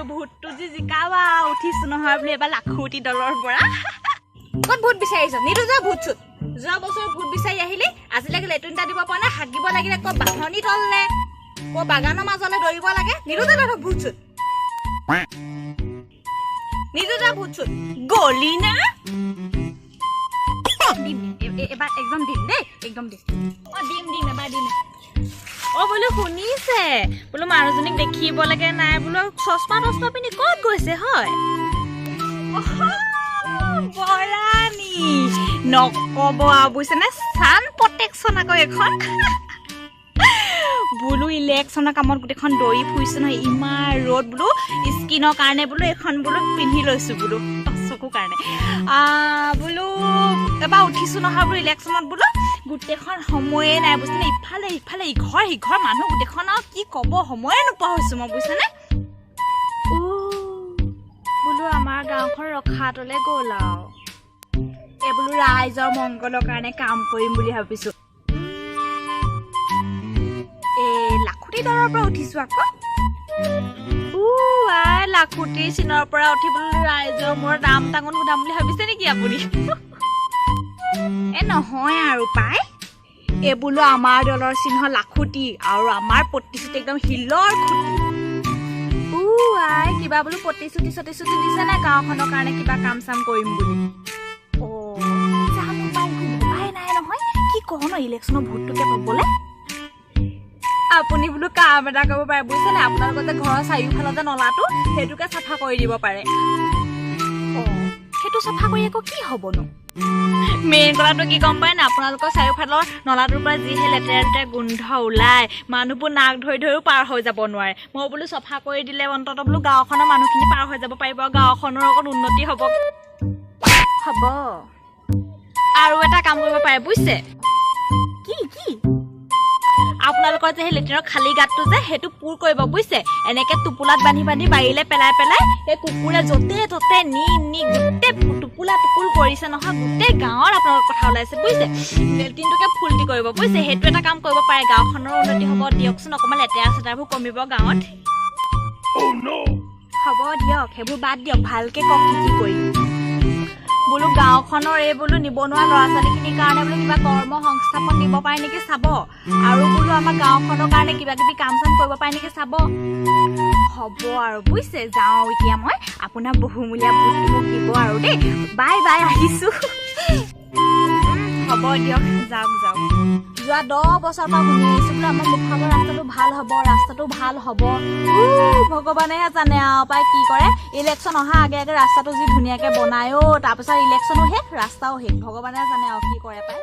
ভূতটো যি জিকাবা উঠিছো নহয় বুলি এবাৰ লাখুটি দলৰ পৰা ক'ত ভূত বিচাৰিছ নিদু যা ভূত চুত যোৱা বছৰ ভূত বিচাৰি আহিলি আজিলৈকে লেট্ৰিন এটা দিব পৰা নাই হাগিব লাগিলে ক'ত বাহনি তললে ক'ত বাগানৰ মাজলৈ দৌৰিব লাগে নিদু যা ভূত চুত নিদু যা ভূত চুত গলি না দিম এবাৰ একদম দিম দেই একদম দিম দিম এবাৰ দিম বোলো শুনিছে বোলো মানুহজনীক দেখিব লাগে নাই বোলো চশমা পিন্ধি ক'ত গৈছে হয় বৰানি নকব বুজিছেনে চান প্ৰটেকশ্যন আকৌ এখন বোলো ইলেকশ্যনৰ কামত গোটেইখন দৌৰি ফুৰিছে নহয় ইমান ৰ'দ বোলো স্কিনৰ কাৰণে বোলো এখন বোলো পিন্ধি লৈছো বোলো চকুৰ কাৰণে বোলো এবাৰ উঠিছো নহয় বোলো ইলেকশ্যনত বোলো গোটেইখন সময়ে নাই বুজিছেনে ইফালে ইফালে ইঘৰ মানুহ গোটেইখন আৰু কি ক'ব সময়ে নোপোৱা হৈছো মই বুজিছেনে বোলো আমাৰ গাঁওখন ৰখাতলৈ গ'ল আৰু এই বোলো ৰাইজৰ মংগলৰ কাৰণে কাম কৰিম বুলি ভাবিছো লাখুটি দৰৰ পৰা উঠিছো আকৌ লাখুটি চিনৰ পৰা উঠি বোলো ৰাইজৰ মোৰ দাম টাঙন সোধাম বুলি ভাবিছে নেকি আপুনি নহয় আৰু পাই এই বোলো আমাৰ দলৰ চিহ্ন লাখুটি আৰু আমাৰ প্ৰতিশ্ৰুতি একদম শিলৰ খুটি কিবা বোলো প্ৰতিশ্ৰুতি দিছে নে গাঁওখনৰ কাৰণে কিবা কাম চাম কৰিম বুলি জানো পাই ভবাই নাই নহয় কি কওঁ ন ইলেকশ্যনৰ ভোটটোকে পাবলে আপুনি বোলো কাম এটা কৰিব পাৰে বুজিছেনে আপোনালোকৰ যে ঘৰৰ চাৰিওফালতে নলাটো সেইটোকে চাফা কৰি দিব পাৰে সেইটো চাফা কৰি আকৌ কি হ'বনো মেইন কথাটো কি গম পায় না আপোনালোকৰ চাৰিওফালৰ নলাটোৰ পৰা যিহে লেতেৰা গোন্ধ ওলাই মানুহবোৰ নাক ধৰিও পাৰ হৈ যাব নোৱাৰে মই বোলো চাফা কৰি দিলে অন্ততঃ বোলো গাঁওখনৰ মানুহখিনি পাৰ হৈ যাব পাৰিব গাঁওখনৰ অকণ উন্নতি হ'ব আৰু এটা কাম কৰিব পাৰে বুজিছে কি আপোনালোকৰ যে সেই লেট্ৰিনৰ খালী গাঁতটো যে সেইটো পুৰ কৰিব বুজিছে এনেকে টোপোলাত বান্ধি বাৰীলে পেলাই সেই কুকুৰে য'তে ত'তে নি গোটেই টোপোল কৰিছে নহয় গোটেই গাঁৱৰ আপোনালোকৰ কথা ওলাইছে বুজিছে লেট্ৰিনটোকে ফুল্টি কৰিব বুজিছে সেইটো এটা কাম কৰিব পাৰে গাঁওখনৰ উন্নতি হ'ব দিয়কচোন অকণমান লেতেৰা চেতেৰাবোৰ কমিব গাঁৱত হ'ব দিয়ক সেইবোৰ বাদ দিয়ক ভালকে কওক কি কৰিম বোলো গাঁওখনৰ এই বোলো নিবনুৱা ল'ৰা ছোৱালীখিনিৰ কাৰণে বোলো কিবা কৰ্ম সংস্থাপন দিব পাৰে নেকি চাব আৰু বোলো আমাৰ গাঁওখনৰ কাৰণে কিবা কিবি কাম চাম কৰিব পাৰে নেকি চাব হ'ব আৰু বুজিছে যাওঁ এতিয়া মই আপোনাৰ বহুমূলীয়া ভোটটো মোক দিব আৰু দেই বাই আহিছোঁ হ'ব দিয়ক যাওক যোৱা 10 বছৰৰ পৰা শুনি আহিছোঁ বোলো আমাৰ মুখালৰ ৰাস্তাটো ভাল হ'ব ভগৱানেহে জানে আৰু পাই কি কৰে ইলেকশ্যন অহা আগে ৰাস্তাটো যি ধুনীয়াকৈ বনায় তাৰপিছত ইলেকশ্যনো শেষ ৰাস্তাও শেষ ভগৱানেহে জানে আৰু কি কৰে পাই